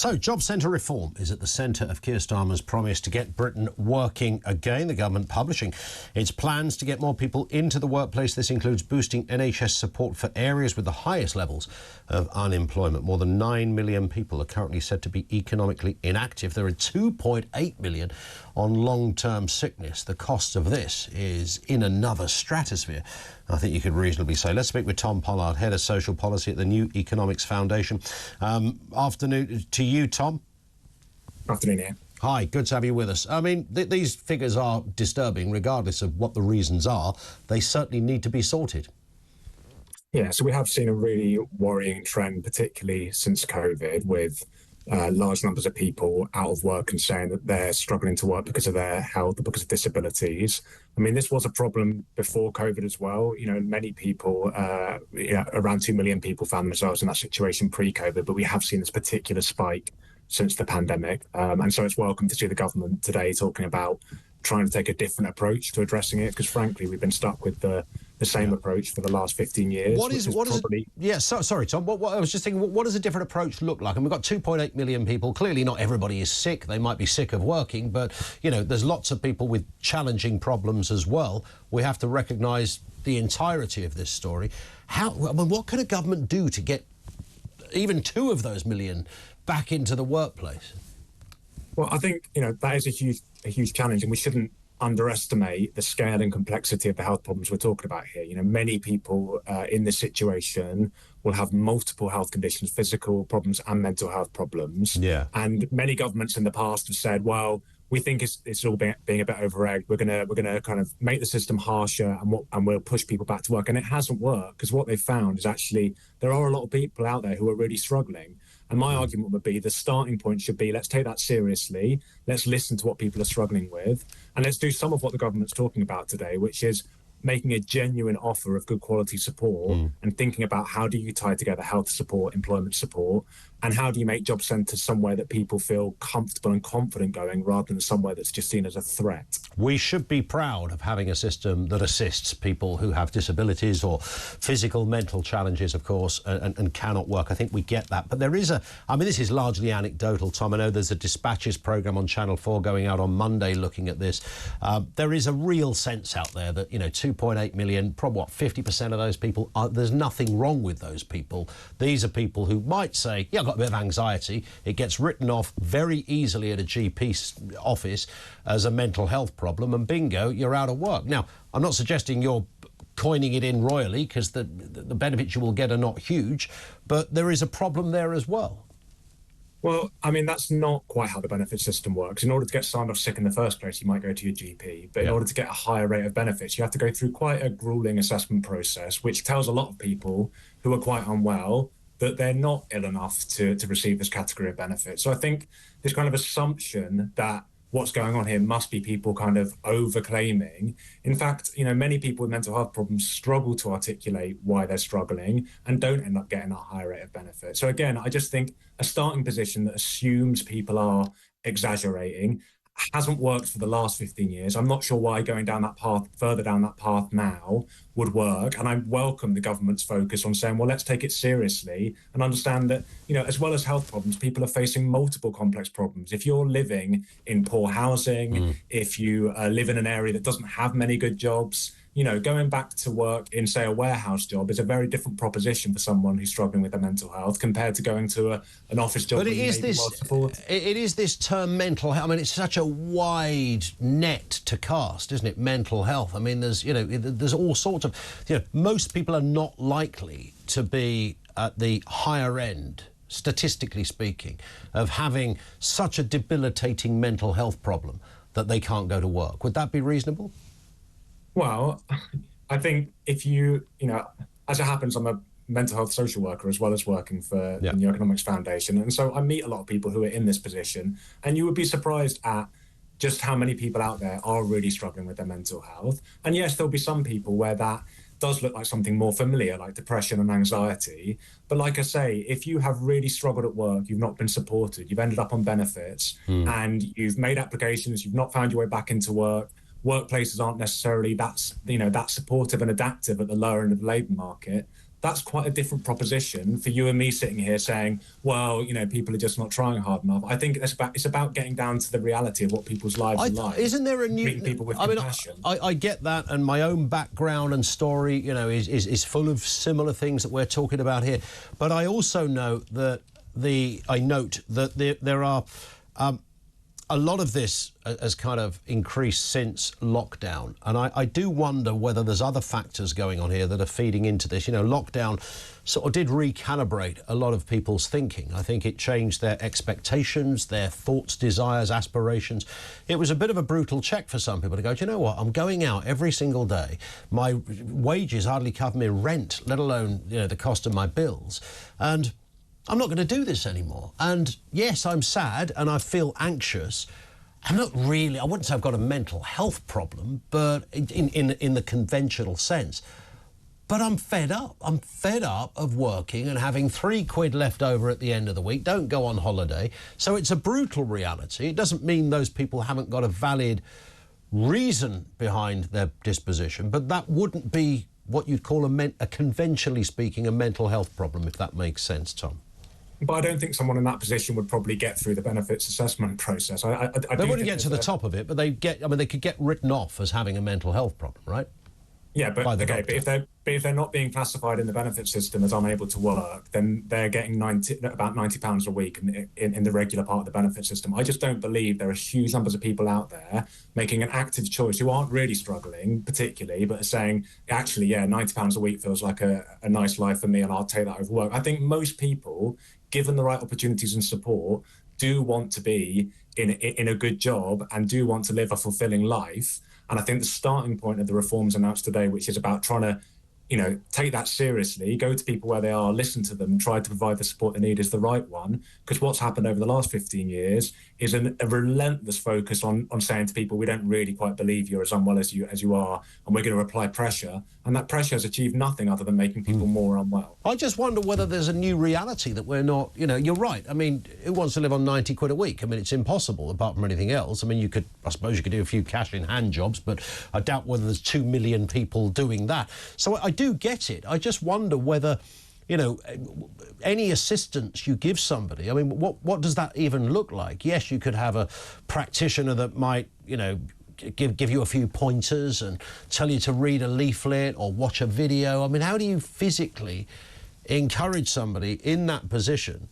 So, job centre reform is at the centre of Keir Starmer's promise to get Britain working again. The government publishing its plans to get more people into the workplace. This includes boosting NHS support for areas with the highest levels of unemployment. More than 9 million people are currently said to be economically inactive. There are 2.8 million on long-term sickness. The cost of this is in another stratosphere, I think you could reasonably say. Let's speak with Tom Pollard, Head of Social Policy at the New Economics Foundation. Afternoon to you, Tom. Afternoon, Ian. Hi, good to have you with us. I mean, these figures are disturbing, regardless of what the reasons are. They certainly need to be sorted. Yeah, so we have seen a really worrying trend, particularly since COVID, with large numbers of people out of work and saying that they're struggling to work because of their health or because of disabilities. I mean, this was a problem before COVID as well. You know, many people, around 2 million people found themselves in that situation pre-COVID, but we have seen this particular spike since the pandemic. And so it's welcome to see the government today talking about trying to take a different approach to addressing it, because frankly, we've been stuck with the same approach for the last 15 years. Sorry, Tom. What I was just thinking, what does a different approach look like? And we've got 2.8 million people. Clearly, not everybody is sick. They might be sick of working, but you know, there's lots of people with challenging problems as well. We have to recognise the entirety of this story. What can a government do to get even 2 of those million back into the workplace? Well, I think that is a huge challenge, and we shouldn't underestimate the scale and complexity of the health problems we're talking about here. You know, many people in this situation will have multiple health conditions, physical problems and mental health problems. Yeah. And many governments in the past have said, well, we think it's all being a bit over-egged. We're gonna kind of make the system harsher and we'll push people back to work. And it hasn't worked, because what they've found is actually there are a lot of people out there who are really struggling. And my argument would be the starting point should be, let's take that seriously. Let's listen to what people are struggling with. And let's do some of what the government's talking about today, which is making a genuine offer of good quality support and thinking about how do you tie together health support, employment support, and how do you make job centres somewhere that people feel comfortable and confident going, rather than somewhere that's just seen as a threat. We should be proud of having a system that assists people who have disabilities or physical, mental challenges, of course, and cannot work. I think we get that. But there is this is largely anecdotal, Tom. I know there's a Dispatches programme on Channel 4 going out on Monday looking at this. There is a real sense out there that, 2.8 million, probably 50% of those people, there's nothing wrong with those people. These are people who might say, yeah, I've got a bit of anxiety. It gets written off very easily at a GP office as a mental health problem, and bingo, you're out of work. Now, I'm not suggesting you're coining it in royally, because the benefits you will get are not huge, but there is a problem there as well. Well, I mean, that's not quite how the benefit system works. In order to get signed off sick in the first place, you might go to your GP. But in order to get a higher rate of benefits, you have to go through quite a grueling assessment process, which tells a lot of people who are quite unwell that they're not ill enough to receive this category of benefit. So I think this kind of assumption that what's going on here must be people kind of over-claiming. In fact, many people with mental health problems struggle to articulate why they're struggling and don't end up getting a higher rate of benefit. So again, I just think a starting position that assumes people are exaggerating hasn't worked for the last 15 years. I'm not sure why going down that path, further down that path now, would work. And I welcome the government's focus on saying, well, let's take it seriously and understand that, as well as health problems, people are facing multiple complex problems. If you're living in poor housing, if you live in an area that doesn't have many good jobs, going back to work in, say, a warehouse job is a very different proposition for someone who's struggling with their mental health compared to going to an office job. But it is this term mental health. I mean, it's such a wide net to cast, isn't it? Mental health. I mean, there's all sorts of, most people are not likely to be at the higher end, statistically speaking, of having such a debilitating mental health problem that they can't go to work. Would that be reasonable? Well, I think if as it happens, I'm a mental health social worker as well as working for the New Economics Foundation. And so I meet a lot of people who are in this position, and you would be surprised at just how many people out there are really struggling with their mental health. And yes, there'll be some people where that does look like something more familiar, like depression and anxiety. But like I say, if you have really struggled at work, you've not been supported, you've ended up on benefits, and you've made applications, you've not found your way back into work, workplaces aren't necessarily that supportive and adaptive at the lower end of the labour market, that's quite a different proposition for you and me sitting here saying, well, people are just not trying hard enough. I think it's about getting down to the reality of what people's lives are like. Isn't there a new... treating people with compassion. I get that, and my own background and story, is full of similar things that we're talking about here. But I also know that there are... a lot of this has kind of increased since lockdown, and I do wonder whether there's other factors going on here that are feeding into this. Lockdown sort of did recalibrate a lot of people's thinking. I think it changed their expectations, their thoughts, desires, aspirations. It was a bit of a brutal check for some people to go, do you know what, I'm going out every single day. My wages hardly cover me rent, let alone, the cost of my bills. And I'm not going to do this anymore. And yes, I'm sad and I feel anxious. I'm not really, I wouldn't say I've got a mental health problem, but in the conventional sense. But I'm fed up. I'm fed up of working and having £3 left over at the end of the week. Don't go on holiday. So it's a brutal reality. It doesn't mean those people haven't got a valid reason behind their disposition, but that wouldn't be what you'd call a conventionally speaking, a mental health problem, if that makes sense, Tom. But I don't think someone in that position would probably get through the benefits assessment process. They wouldn't get to the top of it, but they could get written off as having a mental health problem, right? Yeah, but if they're not being classified in the benefit system as unable to work, then they're getting about £90 a week in the regular part of the benefit system. I just don't believe there are huge numbers of people out there making an active choice who aren't really struggling particularly, but are saying, actually, yeah, £90 a week feels like a nice life for me, and I'll take that over work. I think most people, given the right opportunities and support, do want to be in a good job and do want to live a fulfilling life. And I think the starting point of the reforms announced today, which is about trying to, take that seriously, go to people where they are, listen to them, try to provide the support they need, is the right one. Because what's happened over the last 15 years is a relentless focus on saying to people, we don't really quite believe you're as unwell as you are, and we're going to apply pressure. And that pressure has achieved nothing other than making people more unwell. I just wonder whether there's a new reality that we're not, you're right. I mean, who wants to live on £90 a week? I mean, it's impossible apart from anything else. I mean, I suppose you could do a few cash in hand jobs, but I doubt whether there's 2 million people doing that. So I do get it. I just wonder whether, any assistance you give somebody, I mean, what does that even look like? Yes, you could have a practitioner that might, give you a few pointers and tell you to read a leaflet or watch a video. I mean, how do you physically encourage somebody in that position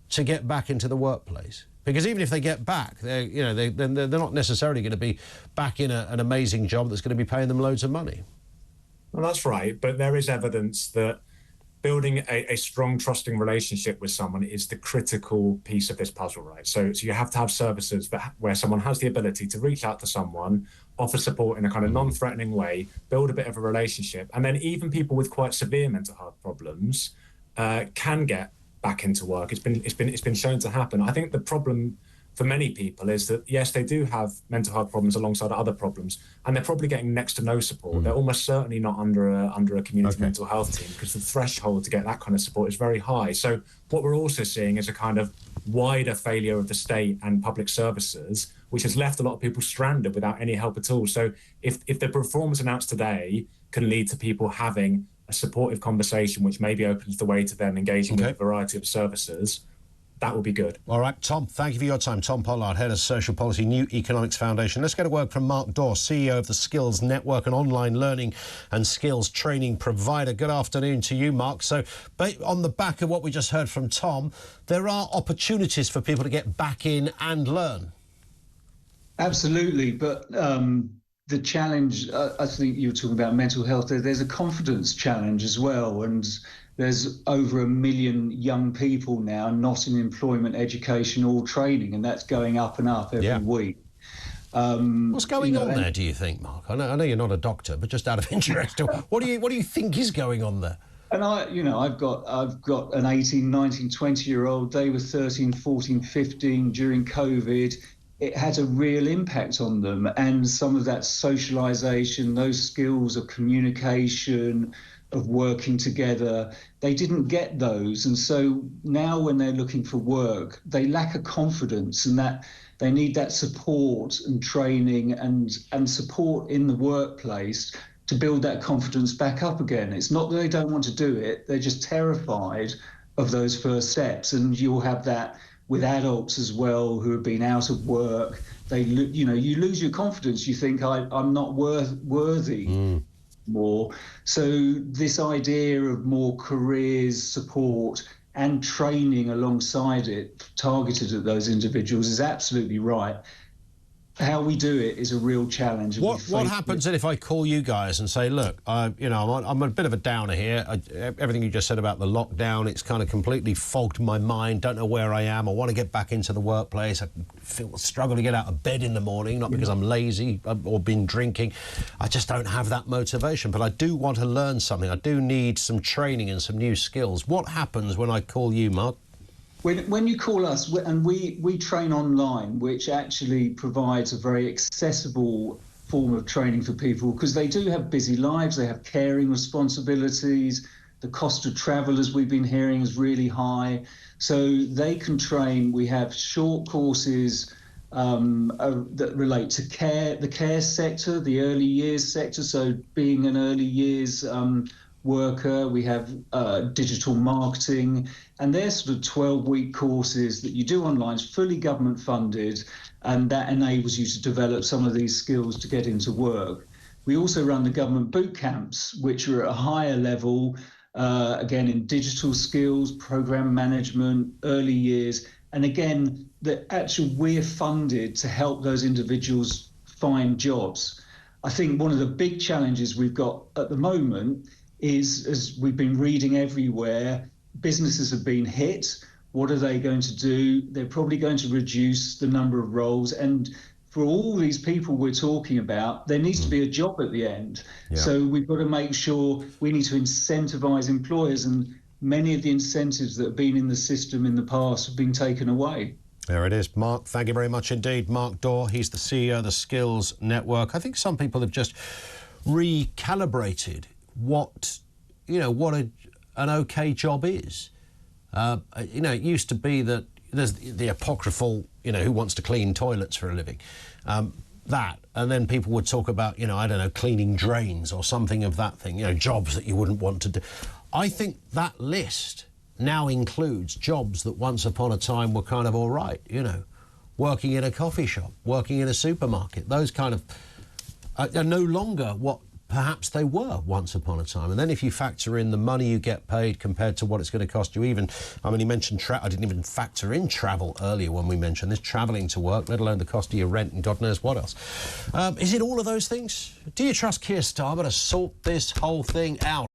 to get back into the workplace? Because even if they get back, they're not necessarily going to be back in an amazing job that's going to be paying them loads of money. Well, that's right, but there is evidence that building a strong, trusting relationship with someone is the critical piece of this puzzle, right? So you have to have services where someone has the ability to reach out to someone, offer support in a kind of non-threatening way, build a bit of a relationship, and then even people with quite severe mental health problems can get back into work. It's been shown to happen. I think the problem for many people is that, yes, they do have mental health problems alongside other problems, and they're probably getting next to no support. They're almost certainly not under a community mental health team, because the threshold to get that kind of support is very high. So what we're also seeing is a kind of wider failure of the state and public services, which has left a lot of people stranded without any help at all. So if the reforms announced today can lead to people having a supportive conversation, which maybe opens the way to them engaging with a variety of services, that will be good. All right, Tom, thank you for your time. Tom Pollard, Head of Social Policy, New Economics Foundation. Let's get a word from Mark Dawe, CEO of the Skills Network, an online learning and skills training provider. Good afternoon to you, Mark. So on the back of what we just heard from Tom, there are opportunities for people to get back in and learn. Absolutely, but the challenge, I think you were talking about mental health, there's a confidence challenge as well, and there's over 1 million young people now not in employment, education or training, and that's going up and up every week. What's going on there, do you think, Mark? I know you're not a doctor, but just out of interest, what do you think is going on there? And I've got an 18, 19, 20-year-old. They were 13, 14, 15 during COVID. It had a real impact on them, and some of that socialization, those skills of communication, of working together, they didn't get those. And so now when they're looking for work, they lack a confidence, and that they need that support and training and support in the workplace to build that confidence back up again. It's not that they don't want to do it, they're just terrified of those first steps. And you'll have that with adults as well who have been out of work. You lose your confidence. You think, I'm not worthy more. So this idea of more careers support and training alongside it, targeted at those individuals, is absolutely right. How we do it is a real challenge. What happens then if I call you guys and say, look, I'm a bit of a downer here. Everything you just said about the lockdown, it's kind of completely fogged my mind. Don't know where I am. I want to get back into the workplace. I struggle to get out of bed in the morning, not because I'm lazy or been drinking. I just don't have that motivation. But I do want to learn something. I do need some training and some new skills. What happens when I call you, Mark? When you call us, and we train online, which actually provides a very accessible form of training for people, because they do have busy lives, they have caring responsibilities, the cost of travel, as we've been hearing, is really high. So they can train. We have short courses that relate to care, the care sector, the early years sector, so being an early years worker. We have digital marketing, and they're sort of 12-week courses that you do online. It's fully government funded, and that enables you to develop some of these skills to get into work. We also run the government boot camps, which are at a higher level, again, in digital skills, program management, early years. And again, we're funded to help those individuals find jobs. I think one of the big challenges we've got at the moment is, as we've been reading everywhere, businesses have been hit. What are they going to do? They're probably going to reduce the number of roles. And for all these people we're talking about, there needs to be a job at the end. Yeah. So we've got to make sure we need to incentivize employers, and many of the incentives that have been in the system in the past have been taken away. There it is. Mark, thank you very much indeed. Mark Dawe, he's the CEO of the Skills Network. I think some people have just recalibrated what an okay job is. It used to be that there's the apocryphal, who wants to clean toilets for a living, and then people would talk about, cleaning drains or something of that thing, jobs that you wouldn't want to do. I think that list now includes jobs that once upon a time were kind of all right, working in a coffee shop, working in a supermarket. Those kind of are no longer what perhaps they were once upon a time. And then if you factor in the money you get paid compared to what it's going to cost you, he mentioned I didn't even factor in travel earlier when we mentioned this, travelling to work, let alone the cost of your rent and God knows what else. Is it all of those things? Do you trust Keir Starmer to sort this whole thing out?